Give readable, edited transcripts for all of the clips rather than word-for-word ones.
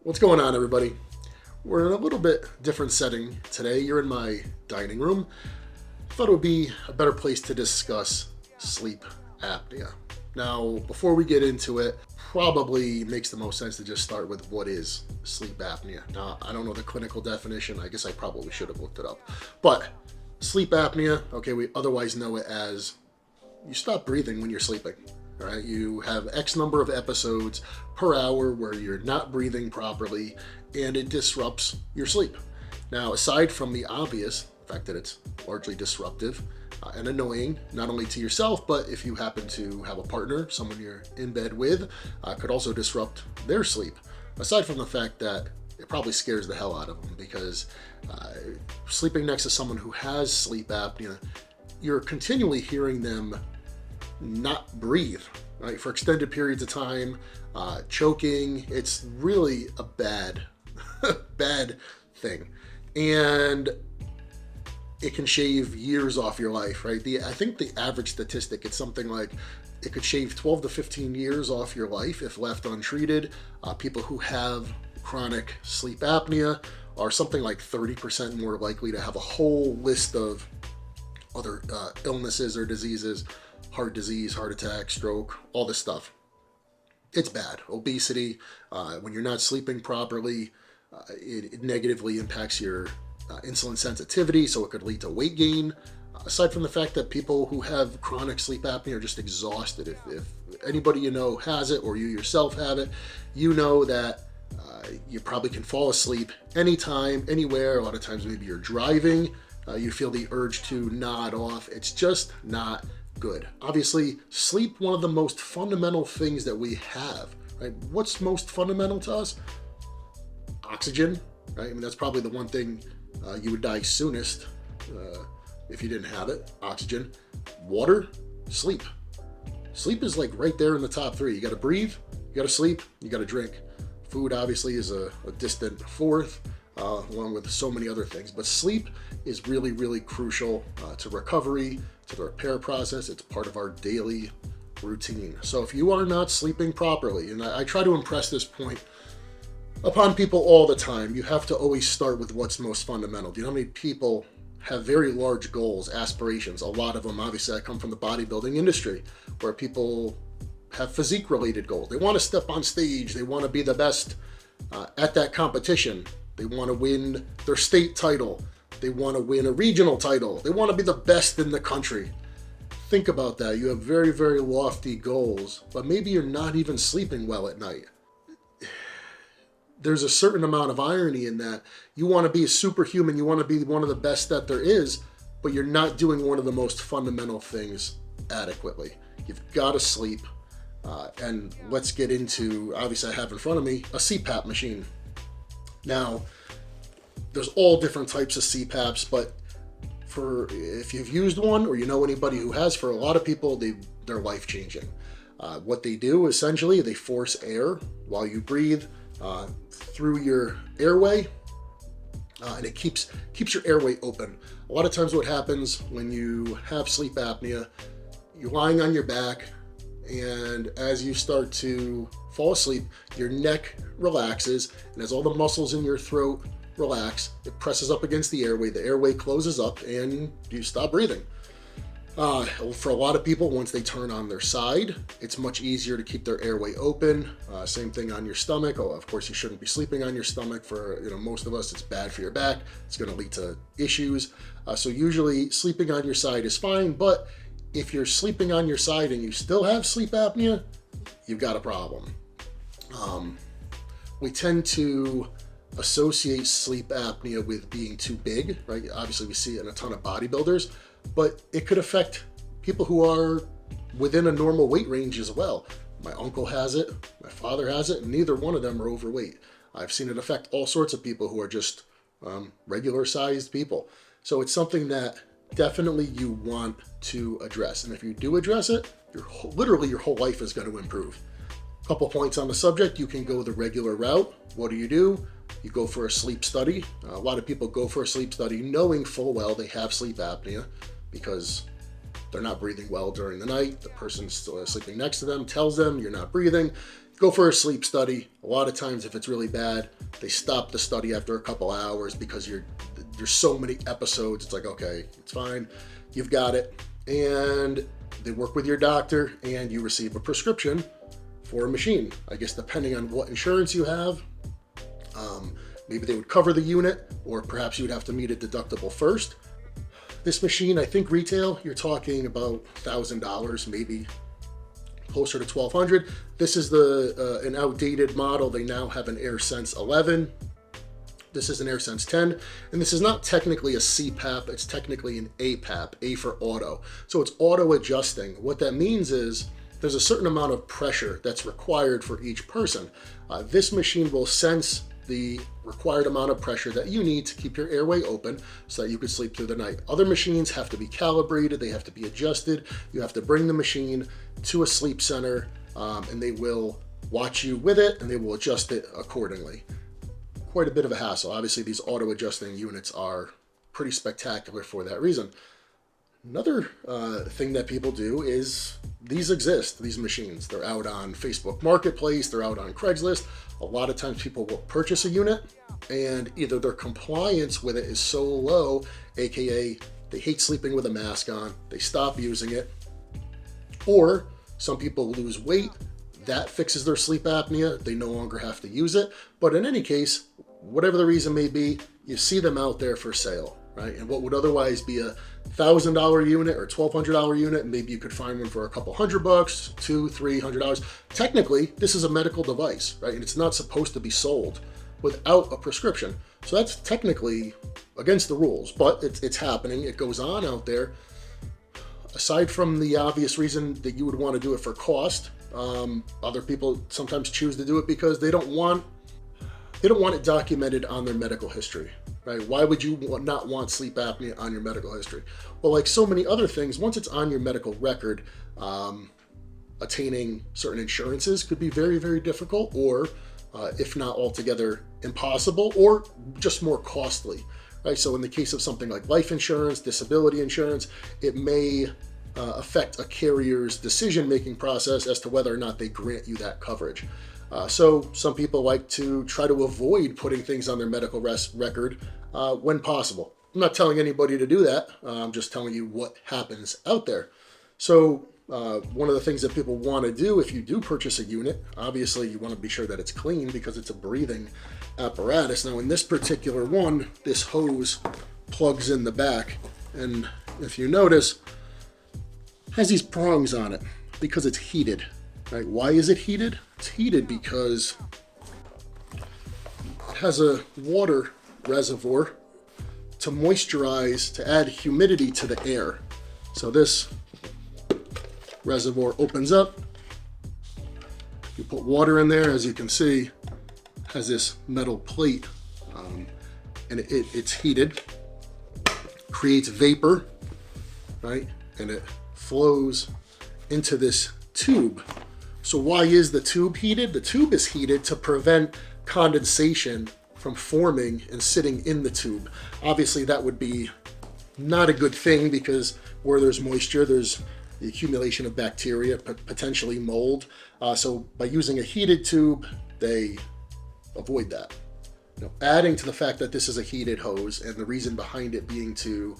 What's going on, everybody? We're in a little bit different setting today. You're in my dining room. Thought it would be a better place to discuss sleep apnea. Now, before we get into it, probably makes the most sense to just start with what is sleep apnea. Now, I don't know the clinical definition. I guess I probably should have looked it up. But sleep apnea, okay, we otherwise know it as you stop breathing when you're sleeping. All right, you have X number of episodes per hour where you're not breathing properly and it disrupts your sleep. Now, aside from the obvious fact that it's largely disruptive and annoying, not only to yourself, but if you happen to have a partner, someone you're in bed with, could also disrupt their sleep. Aside from the fact that it probably scares the hell out of them because sleeping next to someone who has sleep apnea, you're continually hearing them not breathe, right, for extended periods of time, choking. It's really a bad thing, and it can shave years off your life, right? I think the average statistic, it's something like it could shave 12 to 15 years off your life if left untreated. People who have chronic sleep apnea are something like 30% more likely to have a whole list of other illnesses or diseases. Heart disease, heart attack, stroke, all this stuff. It's bad. Obesity, when you're not sleeping properly, it negatively impacts your insulin sensitivity, so it could lead to weight gain. Aside from the fact that people who have chronic sleep apnea are just exhausted. If anybody you know has it, or you yourself have it, you know that you probably can fall asleep anytime, anywhere. A lot of times maybe you're driving, you feel the urge to nod off. It's just not good. Obviously, sleep, one of the most fundamental things that we have, right? What's most fundamental to us? Oxygen, right? I mean, that's probably the one thing you would die soonest if you didn't have it. Oxygen, water, sleep. Sleep is like right there in the top three. You got to breathe, you got to sleep, you got to drink. Food obviously is a distant fourth, along with so many other things. But sleep is really, really crucial to recovery, to the repair process. It's part of our daily routine. So if you are not sleeping properly, and I try to impress this point upon people all the time, you have to always start with what's most fundamental. Do you know how many people have very large goals, aspirations? A lot of them, obviously, I come from the bodybuilding industry, where people have physique-related goals. They want to step on stage. They want to be the best at that competition. They want to win their state title. They want to win a regional title. They want to be the best in the country. Think about that. You have very, very lofty goals, but maybe you're not even sleeping well at night. There's a certain amount of irony in that. You want to be a superhuman. You want to be one of the best that there is, but you're not doing one of the most fundamental things adequately. You've got to sleep. And let's get into, obviously I have in front of me, a CPAP machine. Now, there's all different types of CPAPs, but if you've used one or you know anybody who has, for a lot of people, they're life-changing. What they do, essentially, they force air while you breathe through your airway, and it keeps your airway open. A lot of times what happens when you have sleep apnea, you're lying on your back, and as you start to fall asleep, your neck relaxes, and as all the muscles in your throat relax, it presses up against the airway closes up, and you stop breathing. For a lot of people, once they turn on their side, it's much easier to keep their airway open. Same thing on your stomach. Oh, of course, you shouldn't be sleeping on your stomach. For most of us, it's bad for your back. It's going to lead to issues. So usually sleeping on your side is fine, but if you're sleeping on your side and you still have sleep apnea, you've got a problem. We tend to associate sleep apnea with being too big, right? Obviously, we see it in a ton of bodybuilders, but it could affect people who are within a normal weight range as well. My uncle has it, my father has it, and neither one of them are overweight. I've seen it affect all sorts of people who are just regular-sized people. So it's something that definitely you want to address. And if you do address it, literally your whole life is going to improve. A couple points on the subject: you can go the regular route. What do? You go for a sleep study. A lot of people go for a sleep study knowing full well they have sleep apnea because they're not breathing well during the night. The person sleeping next to them tells them you're not breathing. go for a sleep study. A lot of times if it's really bad, they stop the study after a couple hours because there's so many episodes. It's like, okay, it's fine, you've got it. And they work with your doctor and you receive a prescription for a machine. I guess depending on what insurance you have, maybe they would cover the unit, or perhaps you would have to meet a deductible first. This machine, I think retail, you're talking about $1,000, maybe closer to $1,200. This is an outdated model. They now have an AirSense 11. This is an AirSense 10, and this is not technically a CPAP, it's technically an APAP, A for auto. So it's auto adjusting. What that means is there's a certain amount of pressure that's required for each person. This machine will sense the required amount of pressure that you need to keep your airway open so that you could sleep through the night. Other machines have to be calibrated, they have to be adjusted. You have to bring the machine to a sleep center, and they will watch you with it and they will adjust it accordingly. Quite a bit of a hassle. Obviously, these auto adjusting units are pretty spectacular for that reason. Another thing that people do is these exist, these machines. They're out on Facebook Marketplace, they're out on Craigslist. A lot of times people will purchase a unit and either their compliance with it is so low, aka they hate sleeping with a mask on, they stop using it, or some people lose weight, that fixes their sleep apnea, they no longer have to use it. But in any case, whatever the reason may be, you see them out there for sale, right? And what would otherwise be a $1,000 unit or $1,200 unit, maybe you could find one for a couple $100, $200, $300. Technically, this is a medical device, right? And it's not supposed to be sold without a prescription. So that's technically against the rules, but it's happening. It goes on out there. Aside from the obvious reason that you would want to do it for cost, other people sometimes choose to do it because they don't want it documented on their medical history, right? Why would you not want sleep apnea on your medical history? Well, like so many other things, once it's on your medical record, attaining certain insurances could be very, very difficult, or if not altogether impossible, or just more costly, right? So in the case of something like life insurance, disability insurance, it may affect a carrier's decision-making process as to whether or not they grant you that coverage. So some people like to try to avoid putting things on their medical record when possible. I'm not telling anybody to do that. I'm just telling you what happens out there. So one of the things that people want to do if you do purchase a unit, obviously you want to be sure that it's clean because it's a breathing apparatus. Now in this particular one, this hose plugs in the back, and if you notice, it has these prongs on it because it's heated. Right? Why is it heated? It's heated because it has a water reservoir to moisturize, to add humidity to the air. So this reservoir opens up, you put water in there, as you can see, has this metal plate, and it's heated, creates vapor, right? And it flows into this tube. So why is the tube heated? The tube is heated to prevent condensation from forming and sitting in the tube. Obviously that would be not a good thing because where there's moisture, there's the accumulation of bacteria, potentially mold. So by using a heated tube, they avoid that. Now, adding to the fact that this is a heated hose and the reason behind it being to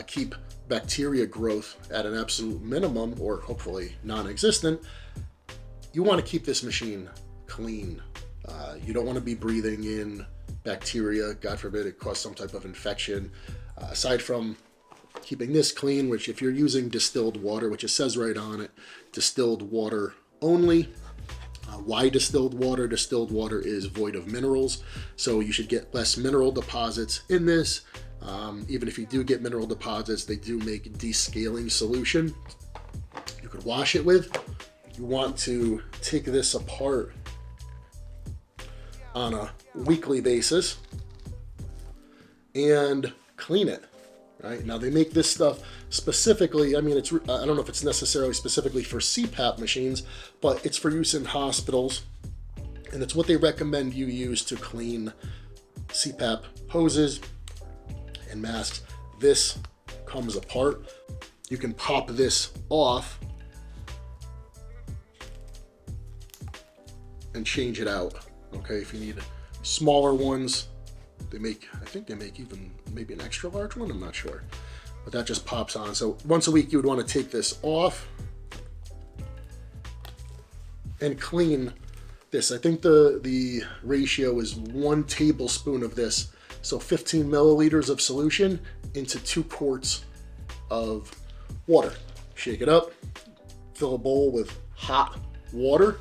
keep bacteria growth at an absolute minimum, or hopefully non-existent, you want to keep this machine clean. You don't want to be breathing in bacteria. God forbid it cause some type of infection. Aside from keeping this clean, which if you're using distilled water, which it says right on it, distilled water only. Why distilled water? Distilled water is void of minerals, so you should get less mineral deposits in this. Even if you do get mineral deposits, they do make descaling solution you could wash it with. You want to take this apart on a weekly basis and clean it. Right? Now they make this stuff specifically, I mean, I don't know if it's necessarily specifically for CPAP machines, but it's for use in hospitals, and it's what they recommend you use to clean CPAP hoses and masks. This comes apart. You can pop this off and change it out. Okay, if you need smaller ones, I think they make even maybe an extra large one, I'm not sure. But that just pops on. So once a week you would want to take this off and clean this. I think the ratio is 1 tablespoon of this. So 15 milliliters of solution into 2 quarts of water. Shake it up, fill a bowl with hot water,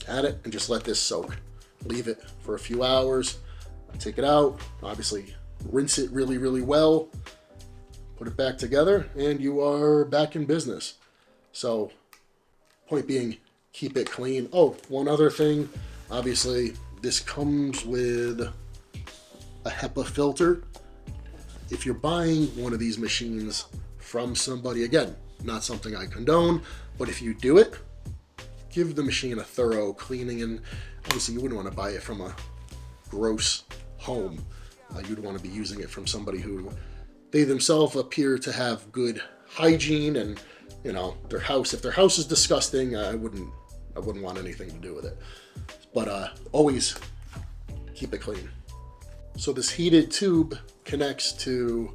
add it, and just let this soak. Leave it for a few hours. Take it out, obviously rinse it really, really well, put it back together, and you are back in business. So, point being, keep it clean. Oh, one other thing, obviously this comes with a HEPA filter. If you're buying one of these machines from somebody, again, not something I condone, but if you do it, give the machine a thorough cleaning. And obviously you wouldn't want to buy it from a gross home. You'd want to be using it from somebody who they themselves appear to have good hygiene, and you know, their house, if their house is disgusting, I wouldn't want anything to do with it. But always keep it clean. So this heated tube connects to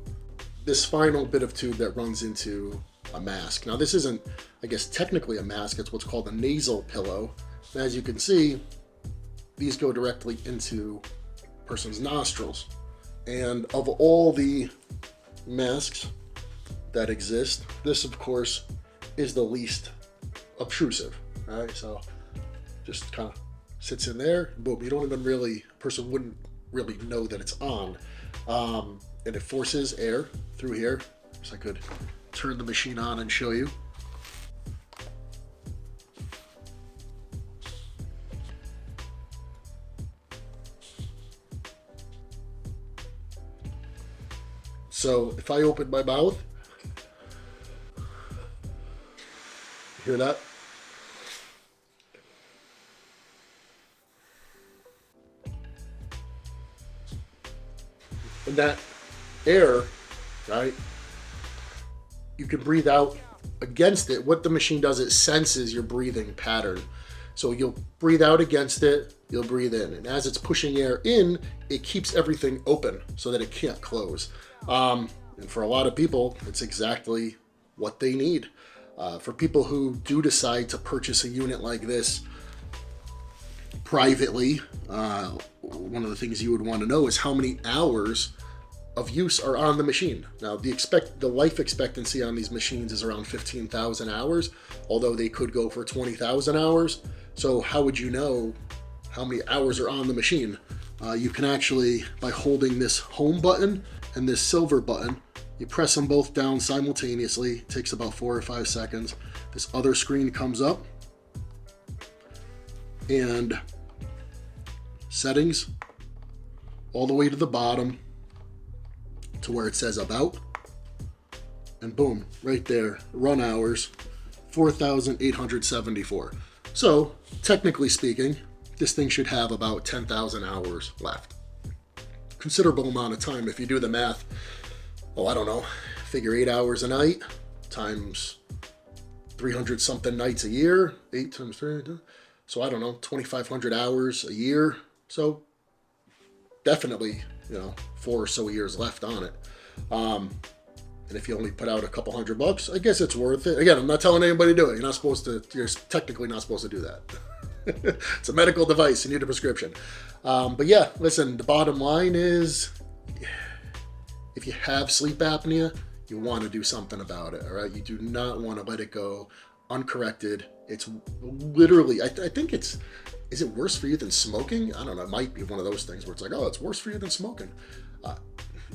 this final bit of tube that runs into a mask. Now this isn't, I guess, technically a mask, it's what's called a nasal pillow. And as you can see, these go directly into a person's nostrils. And of all the masks that exist, this of course is the least obtrusive. All right, so just kind of sits in there, boom, you don't even really, a person wouldn't really know that it's on. And it forces air through here. So I could turn the machine on and show you. So if I open my mouth, hear that? And that air, right, you can breathe out against it. What the machine does, it senses your breathing pattern. So you'll breathe out against it, you'll breathe in. And as it's pushing air in, it keeps everything open so that it can't close. And for a lot of people, it's exactly what they need. For people who do decide to purchase a unit like this privately, one of the things you would want to know is how many hours of use are on the machine. Now, the life expectancy on these machines is around 15,000 hours, although they could go for 20,000 hours. So how would you know how many hours are on the machine? You can actually, by holding this home button and this silver button, you press them both down simultaneously. It takes about 4 or 5 seconds. This other screen comes up, and settings all the way to the bottom to where it says about, and boom, right there, run hours, 4,874. So technically speaking, this thing should have about 10,000 hours left. Considerable amount of time. If you do the math, oh, I don't know, figure 8 hours a night times 300 something nights a year, 8 times 3, so I don't know, 2,500 hours a year. So definitely, 4 or so years left on it. And if you only put out a couple $100, I guess it's worth it. Again, I'm not telling anybody to do it. You're technically not supposed to do that. It's a medical device. You need a prescription. But yeah, listen, the bottom line is, if you have sleep apnea, you want to do something about it, all right? You do not want to let it go uncorrected. It's literally, I think is it worse for you than smoking? I don't know, it might be one of those things where it's like, oh, it's worse for you than smoking.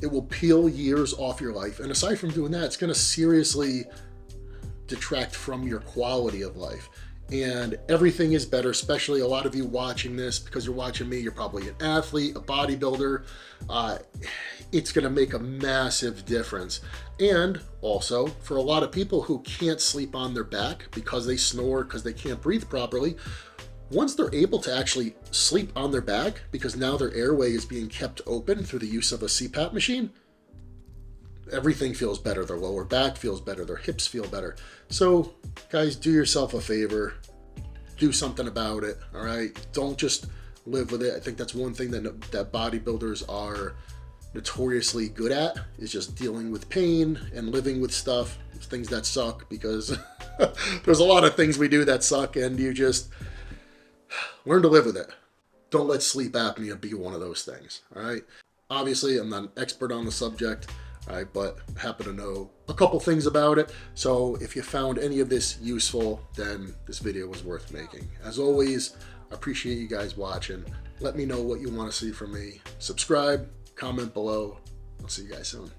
It will peel years off your life. And aside from doing that, it's going to seriously detract from your quality of life. And everything is better, especially a lot of you watching this, because you're watching me, you're probably an athlete, a bodybuilder. It's going to make a massive difference. And also, for a lot of people who can't sleep on their back because they snore, because they can't breathe properly, once they're able to actually sleep on their back, because now their airway is being kept open through the use of a CPAP machine, everything feels better. Their lower back feels better. Their hips feel better. So guys, do yourself a favor. do something about it. All right, don't just live with it. I think that's one thing that bodybuilders are notoriously good at, is just dealing with pain and living with stuff, things that suck, because there's a lot of things we do that suck, and you just learn to live with it. Don't let sleep apnea be one of those things. All right, obviously I'm not an expert on the subject, all right, but I happen to know a couple things about it. So if you found any of this useful, then this video was worth making. As always, I appreciate you guys watching. Let me know what you want to see from me. Subscribe, comment below. I'll see you guys soon.